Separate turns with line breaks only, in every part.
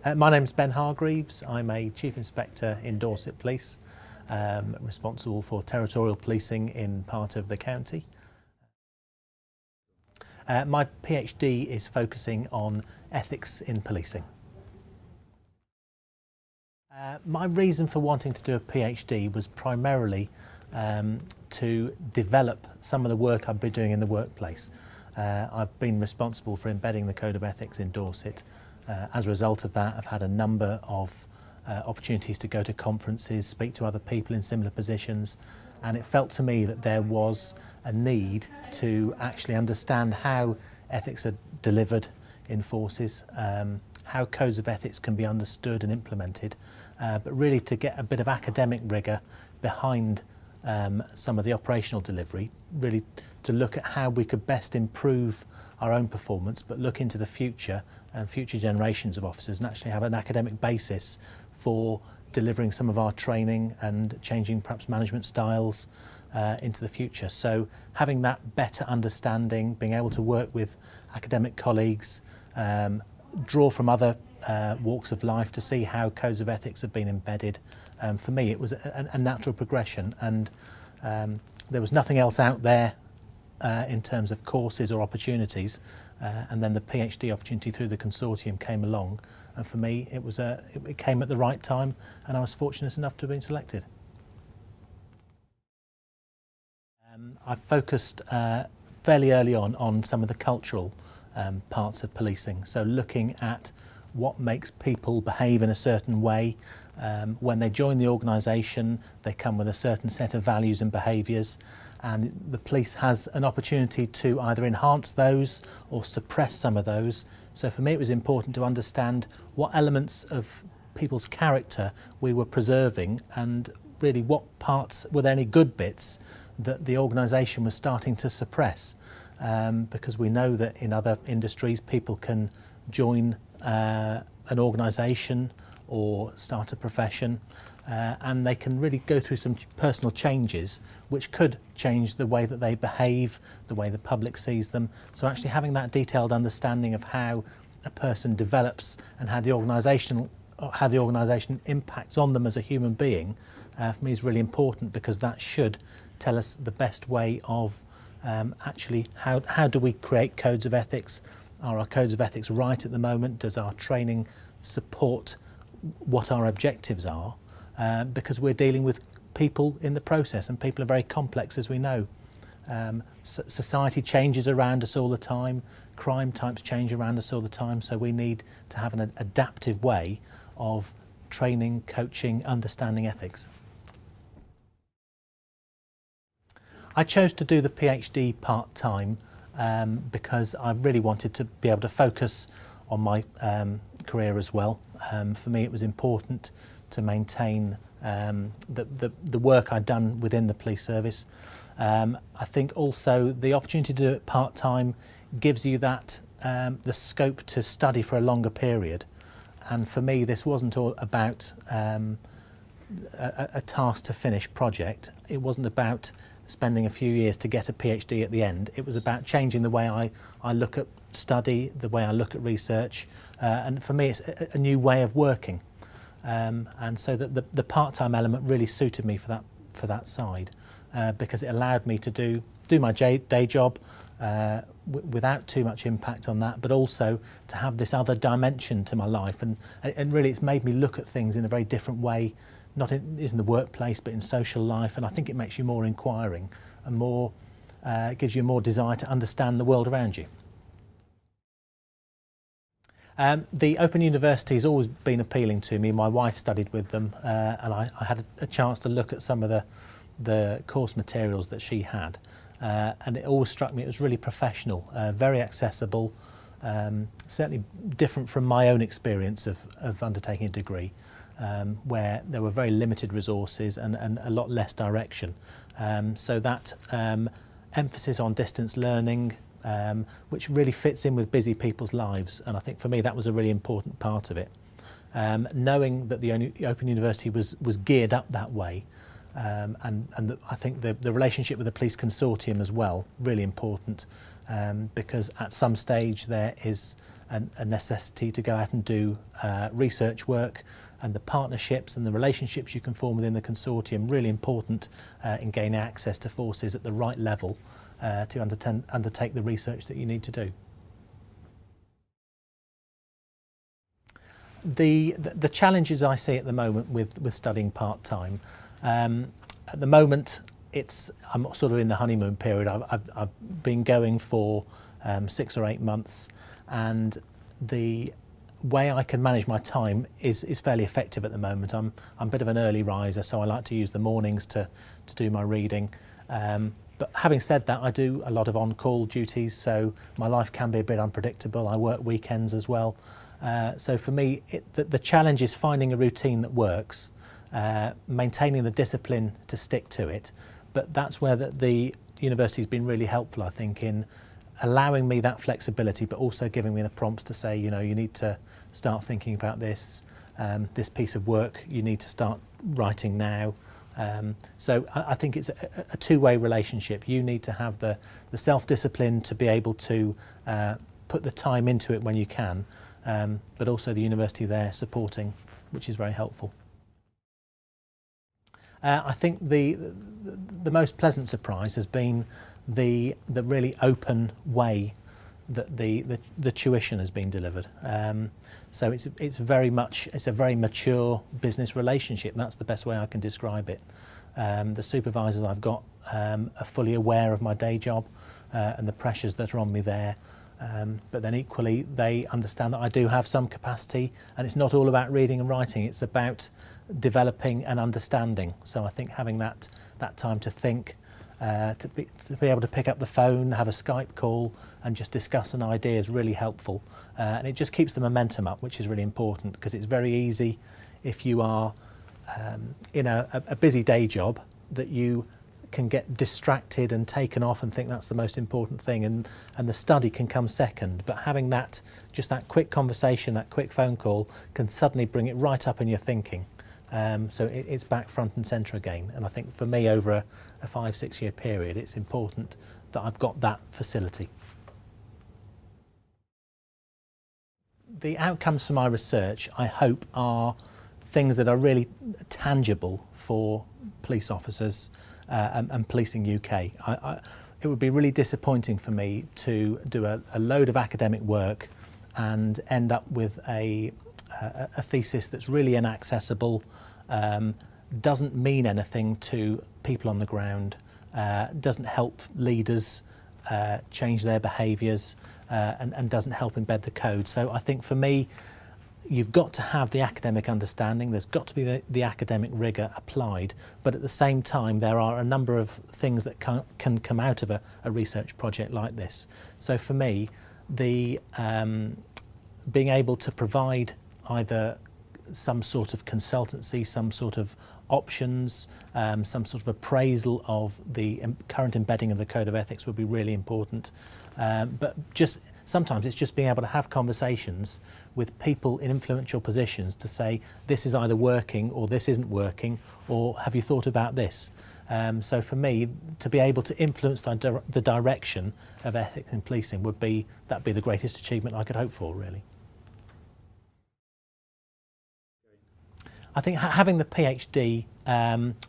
My name's Ben Hargreaves. I'm a Chief Inspector in Dorset Police, responsible for territorial policing in part of the county. My PhD is focusing on ethics in policing. My reason for wanting to do a PhD was primarily to develop some of the work I've been doing in the workplace. I've been responsible for embedding the Code of Ethics in Dorset. As a result of that, I've had a number of opportunities to go to conferences, speak to other people in similar positions, and it felt to me that there was a need to actually understand how ethics are delivered in forces, how codes of ethics can be understood and implemented, but really to get a bit of academic rigour behind some of the operational delivery, really to look at how we could best improve our own performance, but look into the future and future generations of officers and actually have an academic basis for delivering some of our training and changing perhaps management styles into the future. So having that better understanding, being able to work with academic colleagues, draw from other walks of life to see how codes of ethics have been embedded. For me, it was a natural progression, and there was nothing else out there in terms of courses or opportunities, and then the PhD opportunity through the consortium came along, and for me it came at the right time, and I was fortunate enough to have been selected. I focused fairly early on some of the cultural parts of policing, so looking at what makes people behave in a certain way. When they join the organisation, they come with a certain set of values and behaviours, and the police has an opportunity to either enhance those or suppress some of those. So for me it was important to understand what elements of people's character we were preserving, and really what parts, were there any good bits that the organisation was starting to suppress, because we know that in other industries people can join an organisation or start a profession, and they can really go through some personal changes which could change the way that they behave, the way the public sees them. So actually having that detailed understanding of how a person develops and how the organisation impacts on them as a human being, for me is really important, because that should tell us the best way of actually how do we create codes of ethics. Are our codes of ethics right at the moment? Does our training support what our objectives are? Because we're dealing with people in the process, and people are very complex, as we know. Society changes around us all the time, crime types change around us all the time, so we need to have an adaptive way of training, coaching, understanding ethics. I chose to do the PhD part-time because I really wanted to be able to focus on my career as well. For me it was important to maintain the work I'd done within the police service. I think also the opportunity to do it part-time gives you that the scope to study for a longer period, and for me this wasn't all about a task to finish project. It wasn't about spending a few years to get a PhD at the end. It was about changing the way I look at study, the way I look at research, and for me it's a new way of working, and so that the part-time element really suited me for that side, because it allowed me to do my day job without too much impact on that, but also to have this other dimension to my life, and really it's made me look at things in a very different way, not in the workplace but in social life, and I think it makes you more inquiring and more gives you more desire to understand the world around you. The Open University has always been appealing to me. My wife studied with them, and I had a chance to look at some of the course materials that she had, and it always struck me it was really professional, very accessible, certainly different from my own experience of undertaking a degree, where there were very limited resources and a lot less direction. So that emphasis on distance learning, which really fits in with busy people's lives, and I think for me that was a really important part of it. Knowing that the Open University was geared up that way, and I think the relationship with the police consortium as well, really important, because at some stage there is a necessity to go out and do research work, and the partnerships and the relationships you can form within the consortium really important in gaining access to forces at the right level to undertake the research that you need to do. The challenges I see at the moment with studying part-time, at the moment I'm sort of in the honeymoon period. I've been going for 6 or 8 months, and the way I can manage my time is fairly effective at the moment. I'm a bit of an early riser, so I like to use the mornings to do my reading. But having said that, I do a lot of on-call duties, so my life can be a bit unpredictable. I work weekends as well. So for me, the challenge is finding a routine that works, maintaining the discipline to stick to it. But that's where the university's been really helpful, I think, in allowing me that flexibility, but also giving me the prompts to say, you know, you need to start thinking about this, this piece of work, you need to start writing now. So I think it's a two-way relationship. You need to have the self-discipline to be able to put the time into it when you can, but also the university there supporting, which is very helpful. I think the most pleasant surprise has been the really open way that the tuition has been delivered. So it's a very mature business relationship. That's the best way I can describe it. The supervisors I've got are fully aware of my day job and the pressures that are on me there. But then equally they understand that I do have some capacity, and it's not all about reading and writing, it's about developing and understanding. So I think having that time to think, to be able to pick up the phone, have a Skype call and just discuss an idea is really helpful, and it just keeps the momentum up, which is really important, because it's very easy if you are in a busy day job that you can get distracted and taken off and think that's the most important thing, and the study can come second. But having just that quick conversation, that quick phone call, can suddenly bring it right up in your thinking. So it's back front and centre again. And I think for me, over a 5-6 year period, it's important that I've got that facility. The outcomes for my research, I hope, are things that are really tangible for police officers and policing UK. It would be really disappointing for me to do a load of academic work and end up with a thesis that's really inaccessible, doesn't mean anything to people on the ground, doesn't help leaders change their behaviours, and doesn't help embed the code. So I think for me, you've got to have the academic understanding, there's got to be the academic rigour applied, but at the same time there are a number of things that can come out of a research project like this. So for me, being able to provide either some sort of consultancy, some sort of options, some sort of appraisal of the current embedding of the Code of Ethics would be really important. But sometimes it's just being able to have conversations with people in influential positions to say, this is either working or this isn't working, or have you thought about this? So for me, to be able to influence the direction of ethics in policing that'd be the greatest achievement I could hope for, really. I think having the PhD,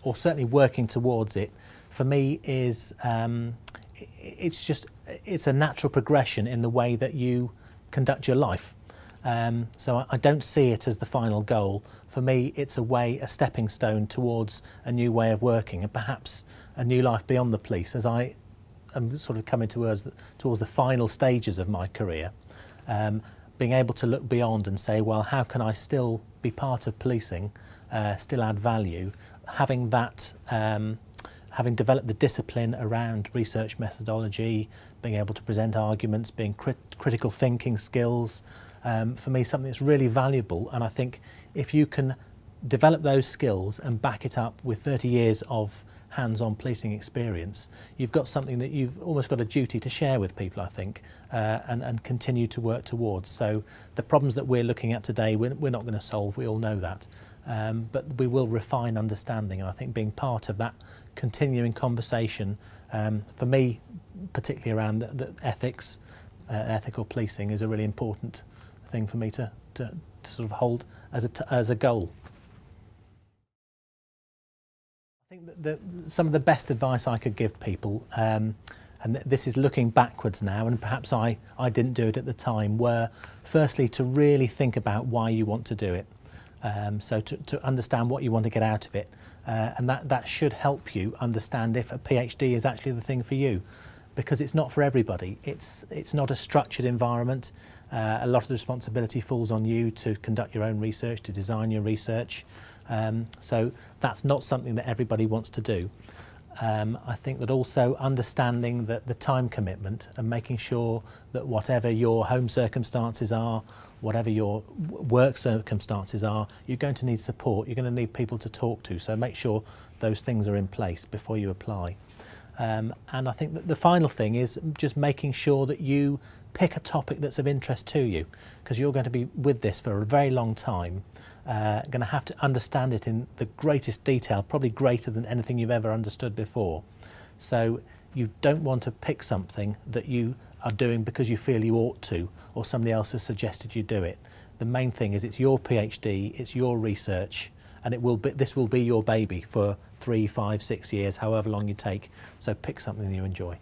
or certainly working towards it, for me is it's a natural progression in the way that you conduct your life. So I don't see it as the final goal. For me, it's a stepping stone towards a new way of working, and perhaps a new life beyond the police, as I am sort of coming towards the final stages of my career. Being able to look beyond and say, well, how can I still be part of policing, still add value, having developed the discipline around research methodology, being able to present arguments, being critical thinking skills, for me something that's really valuable. And I think if you can develop those skills and back it up with 30 years of hands-on policing experience, you've got something that you've almost got a duty to share with people, I think, and continue to work towards. So the problems that we're looking at today, we're not going to solve, we all know that, but we will refine understanding, and I think being part of that continuing conversation, for me, particularly around the ethics, ethical policing is a really important thing for me to sort of hold as a goal. I think that some of the best advice I could give people, and this is looking backwards now, and perhaps I didn't do it at the time, were firstly to really think about why you want to do it. So to understand what you want to get out of it, and that should help you understand if a PhD is actually the thing for you, because it's not for everybody. It's not a structured environment. A lot of the responsibility falls on you to conduct your own research, to design your research. So that's not something that everybody wants to do. I think that also understanding that the time commitment and making sure that whatever your home circumstances are, whatever your work circumstances are, you're going to need support, you're going to need people to talk to, so make sure those things are in place before you apply. And I think that the final thing is just making sure that you pick a topic that's of interest to you, because you're going to be with this for a very long time, going to have to understand it in the greatest detail, probably greater than anything you've ever understood before. So you don't want to pick something that you are doing because you feel you ought to, or somebody else has suggested you do it. The main thing is it's your PhD, it's your research, and this will be your baby for 3, 5, 6 years, however long you take. So pick something you enjoy.